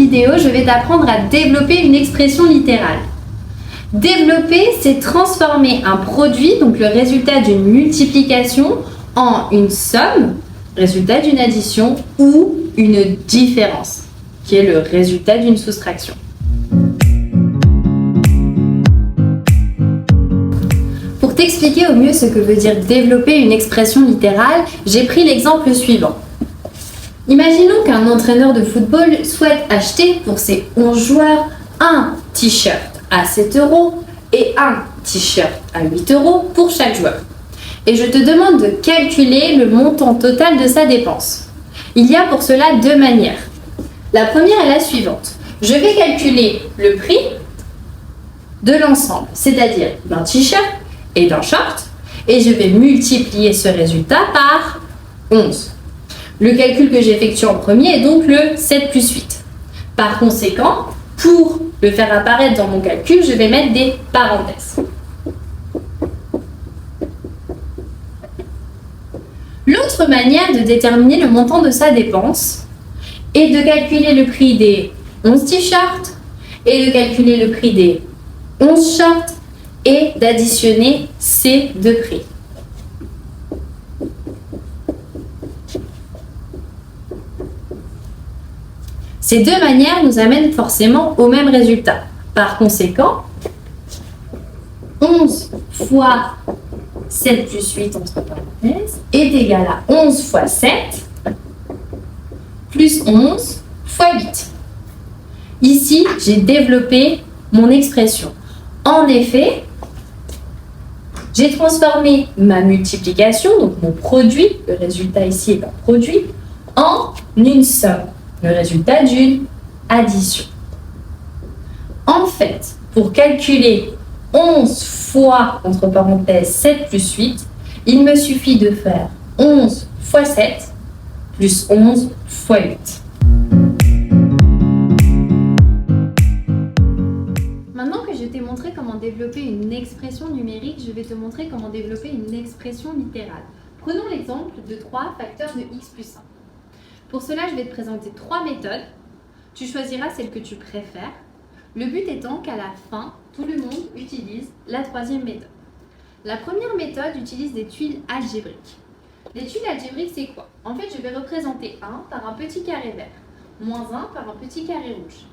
vidéo, je vais t'apprendre à développer une expression littérale. Développer, c'est transformer un produit, donc le résultat d'une multiplication, en une somme, résultat d'une addition, ou une différence, qui est le résultat d'une soustraction. Pour t'expliquer au mieux ce que veut dire développer une expression littérale, j'ai pris l'exemple suivant. Imaginons qu'un entraîneur de football souhaite acheter pour ses 11 joueurs un t-shirt à 7 € et un t-shirt à 8 € pour chaque joueur. Et je te demande de calculer le montant total de sa dépense. Il y a pour cela deux manières. La première est la suivante. Je vais calculer le prix de l'ensemble, c'est-à-dire d'un t-shirt et d'un short, et je vais multiplier ce résultat par 11. Le calcul que j'effectue en premier est donc le 7 plus 8. Par conséquent, pour le faire apparaître dans mon calcul, je vais mettre des parenthèses. L'autre manière de déterminer le montant de sa dépense est de calculer le prix des 11 t-shirts et de calculer le prix des 11 shorts et d'additionner ces deux prix. Ces deux manières nous amènent forcément au même résultat. Par conséquent, 11 fois 7 plus 8 entre parenthèses est égal à 11 fois 7 plus 11 fois 8. Ici, j'ai développé mon expression. En effet, j'ai transformé ma multiplication, donc mon produit, le résultat ici est un produit, en une somme, le résultat d'une addition. En fait, pour calculer 11 fois, entre parenthèses, 7 plus 8, il me suffit de faire 11 fois 7 plus 11 fois 8. Maintenant que je t'ai montré comment développer une expression numérique, je vais te montrer comment développer une expression littérale. Prenons l'exemple de 3 facteurs de x plus 1. Pour cela, je vais te présenter 3 méthodes. Tu choisiras celle que tu préfères. Le but étant qu'à la fin, tout le monde utilise la troisième méthode. La première méthode utilise des tuiles algébriques. Les tuiles algébriques, c'est quoi? En fait, je vais représenter 1 par un petit carré vert, moins 1 par un petit carré rouge,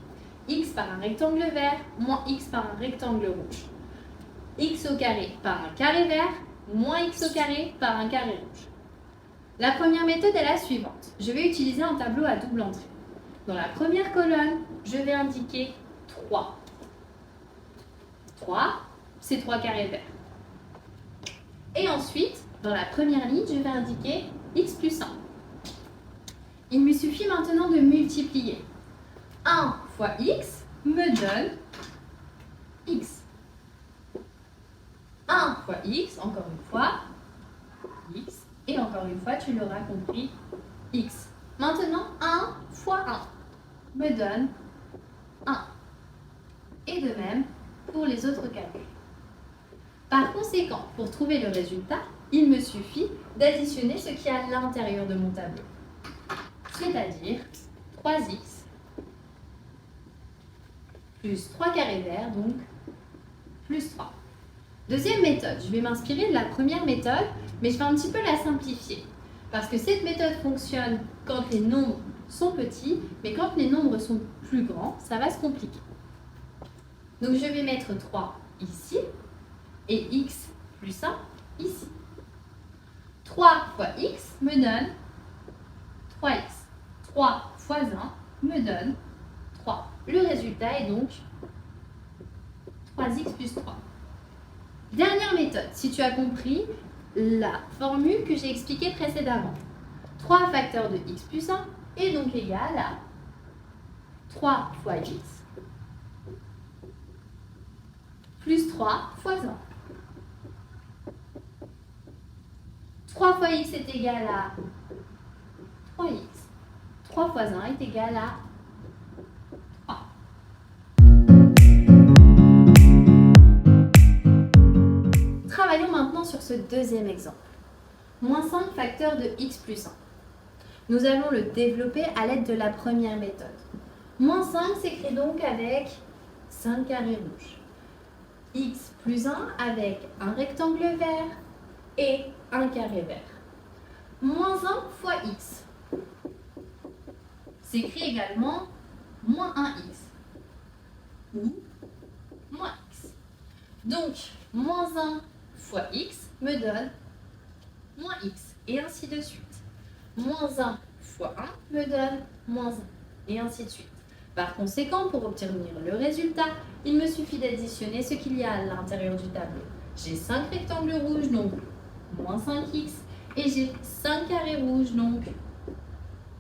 x par un rectangle vert, moins x par un rectangle rouge, x au carré par un carré vert, moins x au carré par un carré rouge. La première méthode est la suivante. Je vais utiliser un tableau à double entrée. Dans la première colonne, je vais indiquer 3. 3, c'est 3 carrés verts. Et ensuite, dans la première ligne, je vais indiquer x plus 1. Il me suffit maintenant de multiplier. 1 fois x me donne x. 1 fois x, encore une fois, x. Et encore une fois, tu l'auras compris, x. Maintenant, 1 fois 1 me donne 1. Et de même pour les autres calculs. Par conséquent, pour trouver le résultat, il me suffit d'additionner ce qui est à l'intérieur de mon tableau. C'est-à-dire 3x plus 3 carrés verts, donc plus 3. Deuxième méthode, je vais m'inspirer de la première méthode, mais je vais un petit peu la simplifier. Parce que cette méthode fonctionne quand les nombres sont petits, mais quand les nombres sont plus grands, ça va se compliquer. Donc je vais mettre 3 ici, et x plus 1 ici. 3 fois x me donne 3x. 3 fois 1 me donne 3. Le résultat est donc 3x plus 3. Dernière méthode, si tu as compris la formule que j'ai expliquée précédemment. 3 facteurs de x plus 1 est donc égal à 3 fois x plus 3 fois 1. 3 fois x est égal à 3x. 3 fois 1 est égal à 3. Travaillons maintenant sur ce deuxième exemple. Moins 5 facteurs de x plus 1. Nous allons le développer à l'aide de la première méthode. Moins 5 s'écrit donc avec 5 carrés rouges. X plus 1 avec un rectangle vert et un carré vert. Moins 1 fois X s'écrit également moins 1X ou moins X. Donc, moins 1 fois X me donne moins X et ainsi de suite. Moins 1 fois 1 me donne moins 1 et ainsi de suite. Par conséquent, pour obtenir le résultat, il me suffit d'additionner ce qu'il y a à l'intérieur du tableau. J'ai 5 rectangles rouges, donc moins 5x, et j'ai 5 carrés rouges, donc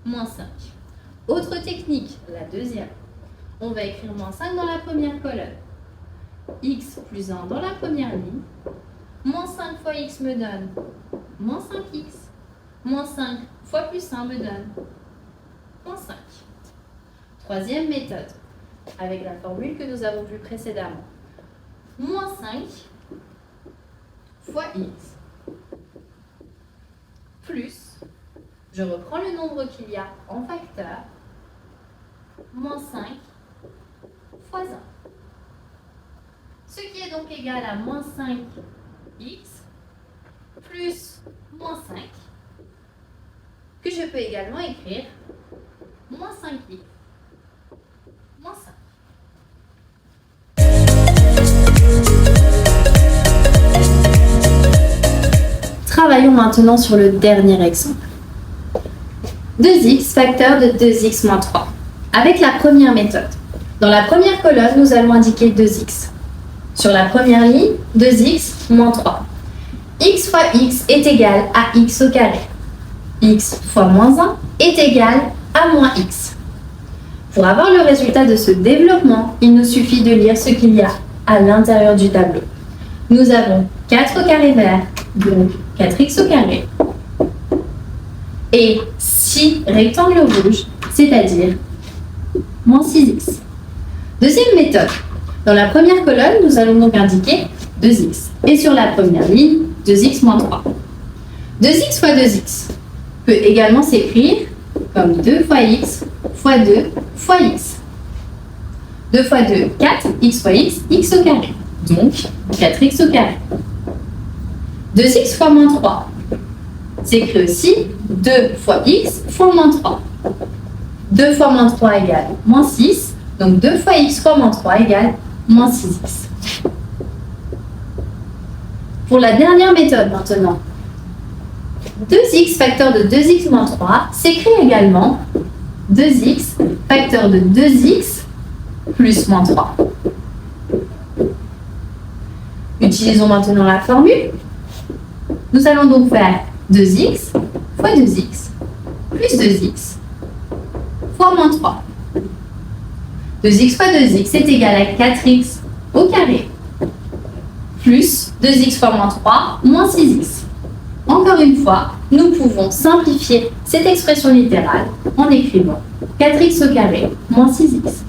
moins 5. Autre technique, la deuxième. On va écrire moins 5 dans la première colonne. X plus 1 dans la première ligne. Moins 5 fois x me donne moins 5x. Moins 5 fois plus 1 me donne moins 5. Troisième méthode, avec la formule que nous avons vue précédemment. Moins 5 fois x plus, je reprends le nombre qu'il y a en facteur, moins 5 fois 1. Ce qui est donc égal à moins 5x plus moins 5, que je peux également écrire moins 5x moins 5. Travaillons maintenant sur le dernier exemple. 2x facteur de 2x moins 3. Avec la première méthode. Dans la première colonne, nous allons indiquer 2x. Sur la première ligne, 2x moins 3. X fois x est égal à x au carré. X fois moins 1 est égal à moins x. Pour avoir le résultat de ce développement, il nous suffit de lire ce qu'il y a à l'intérieur du tableau. Nous avons 4 au carré vert, donc 4x au carré, et 6 rectangles rouges, c'est-à-dire moins 6x. Deuxième méthode. Dans la première colonne, nous allons donc indiquer 2x. Et sur la première ligne, 2x moins 3. 2x fois 2x peut également s'écrire comme 2 fois x fois 2 fois x. 2 fois 2, 4, x fois x, x au carré. Donc, 4x au carré. 2x fois moins 3 s'écrit aussi 2 fois x fois moins 3. 2 fois moins 3 égale moins 6. Donc 2 fois x fois moins 3 égale moins 6x. Pour la dernière méthode maintenant, 2x facteur de 2x moins 3 s'écrit également 2x facteur de 2x plus moins 3. Utilisons maintenant la formule. Nous allons donc faire 2x fois 2x plus 2x fois moins 3. 2x fois 2x est égal à 4x au carré plus 2x fois moins 3 moins 6x. Encore une fois, nous pouvons simplifier cette expression littérale en écrivant 4x au carré moins 6x.